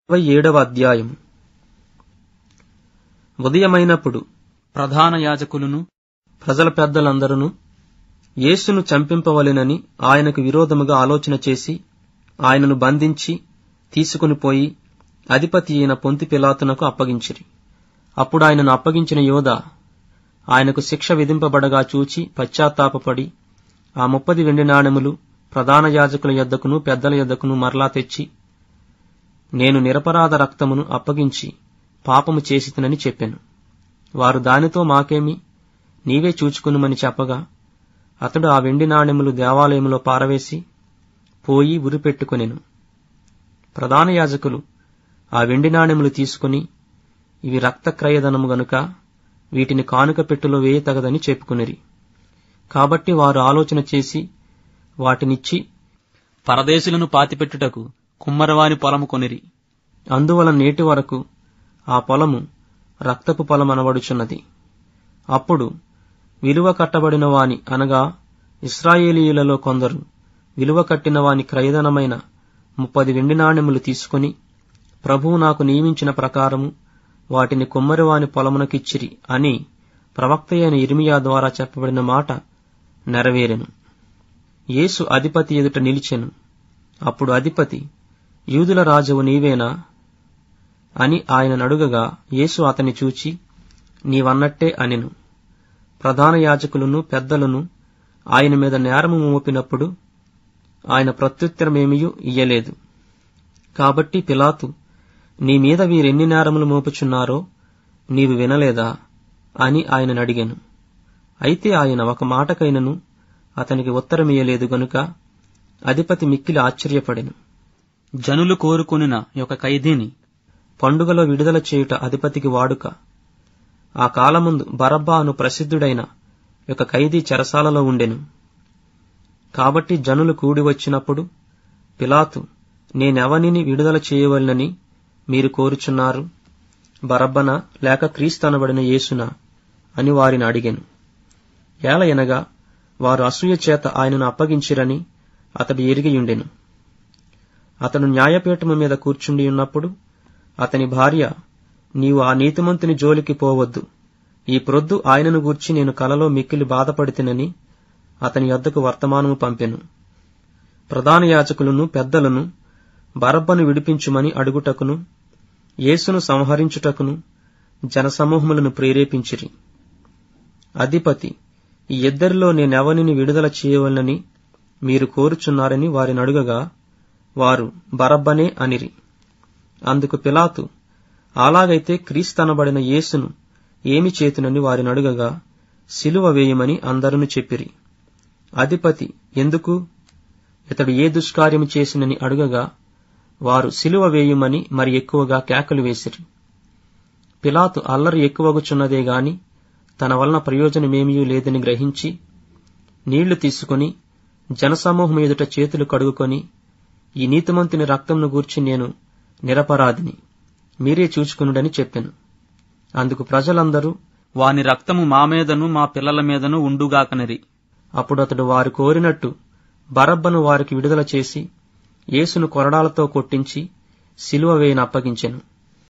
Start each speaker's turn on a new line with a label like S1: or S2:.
S1: 27వ అధ్యాయం. ఉదయమైనప్పుడు
S2: ప్రధాన యాజకులను
S1: ప్రజల పెద్దలందరూ యేసును చంపింపవలెనని ఆయనకు విరోధముగా ఆలోచన చేసి ఆయనను బంధించి తీసుకుని పోయి అధిపతి అయిన పొంతి పిలాతునకు అప్పగించిరి. అప్పుడు ఆయనను అప్పగించిన యోధా ఆయనకు శిక్ష విధింపబడగా చూచి పశ్చాత్తాపపడి ఆ 30 వెండి నాణెములు ప్రధాన యాజకుల యొద్దకును పెద్దల యొద్దకును మరలా తెచ్చి, నేను నిరపరాధ రక్తమును అప్పగించి పాపము చేసితినని చెప్పెను. వారు దానితో మాకేమి, నీవే చూచుకునుమని చెప్పగా అతడు ఆ వెండి నాణెములు దేవాలయములో పారవేసి పోయి ఉరిపెట్టుకొనెను. ప్రధాన యాజకులు ఆ వెండి నాణెములు తీసుకుని, ఇవి రక్తక్రయధనము గనుక వీటిని కానుక పెట్టెలో వేయతగదని చెప్పుకునిరి. కాబట్టి వారు ఆలోచన చేసి వాటినిచ్చి
S2: పరదేశులను పాతిపెట్టుటకు కుమ్మరవాని పొలము కొనిరి.
S1: అందువలన నేటి వరకు ఆ పొలము రక్తపు పొలమనబడుచున్నది. అప్పుడు విలువ కట్టబడిన వాని అనగా ఇశ్రాయేలీయులలో కొందరు విలువ కట్టిన వాని క్రయధనమైన 30 వెండి నాణెములు తీసుకుని, ప్రభువు నాకు నియమించిన ప్రకారము వాటిని కుమ్మరివాని పొలమునకిచ్చిరి అని ప్రవక్త అయిన యిర్మీయా ద్వారా చెప్పబడిన మాట నెరవేరెను. యేసు అధిపతి ఎదుట నిలిచెను. అప్పుడు అధిపతి, యూదుల రాజువు నీవేనా అని ఆయనను అడుగగా యేసు అతన్ని చూచి, నీవన్నట్టే అనెను. ప్రధాన యాజకులను పెద్దలను ఆయన మీద నేరము మోపినప్పుడు ఆయన ప్రత్యుత్తరమేమియూ ఇయ్యలేదు. కాబట్టి పిలాతు, నీ మీద వీరెన్ని నేరములు మోపుచున్నారో నీవు వినలేదా అని ఆయనను అడిగెను. అయితే ఆయన ఒక మాటకైనను అతనికి ఉత్తరమియ్యలేదు గనుక అధిపతి మిక్కిలి ఆశ్చర్యపడెను.
S2: జనులు కోరుకొనిన ఒక ఖైదీని
S1: పండుగలో విడుదల చేయుట అధిపతికి వాడుక. ఆ కాలముందు బరబ్బా అను ప్రసిద్ధుడైన ఒక ఖైదీ చెరసాలలో ఉండెను. కాబట్టి జనులు కూడి వచ్చినప్పుడు పిలాతు, నేనెవనిని విడుదల చేయవలనని మీరు కోరుచున్నారు, బరబ్బనా లేక క్రీస్తనబడిన యేసునా అని వారిని అడిగెను. ఏలయనగా వారు అసూయ చేత ఆయనను అప్పగించిరని అతడు ఎరిగియుండెను. అతడు న్యాయపీఠము మీద కూర్చుండి ఉన్నప్పుడు అతని భార్య, నీవు ఆ నీతిమంతుని జోలికి పోవద్దు, ఈ ప్రొద్దు ఆయనను గూర్చి నేను కలలో మిక్కిలి బాధపడితినని అతని యొద్దకు వర్తమానము పంపెను. ప్రధాన యాజకులను పెద్దలను బరబ్బను విడిపించుమని అడుగుటకును యేసును సంహరించుటకును జనసమూహములను ప్రేరేపించిరి. అధిపతి, ఈ ఇద్దరిలో నేనెవనిని విడుదల చేయవలనని మీరు కోరుచున్నారని వారిని అడుగగా వారు బరబ్బనే అనిరి. అందుకు పిలాతు, అలాగైతే క్రీస్తనబడిన యేసును ఏమి చేతునని వారిని అడుగగా సిలువ వేయమని అందరూ చెప్పిరి. అధిపతి, ఎందుకు, ఇతడు ఏ దుష్కార్యము చేసినని అడుగగా వారు సిలువ వేయుమని మరి ఎక్కువగా కేకలు వేసిరి. పిలాతు అల్లరి ఎక్కువగుచున్నదే గాని తన వలన ప్రయోజనమేమీ లేదని గ్రహించి నీళ్లు తీసుకుని జనసమూహం ఎదుట చేతులు కడుగుకొని, ఈ నీతిమంతుని రక్తంను గూర్చి నేను నిరపరాధిని, మీరే చూచుకునుడని చెప్పెను. అందుకు ప్రజలందరూ,
S2: వాని రక్తము మా మీదను మా పిల్లల మీదను ఉండుగాకనిరి.
S1: అప్పుడు అతడు వారు కోరినట్టు బరబ్బను వారికి విడుదల చేసి యేసును కొరడాలతో కొట్టించి సిలువ వేయన అప్పగించెను.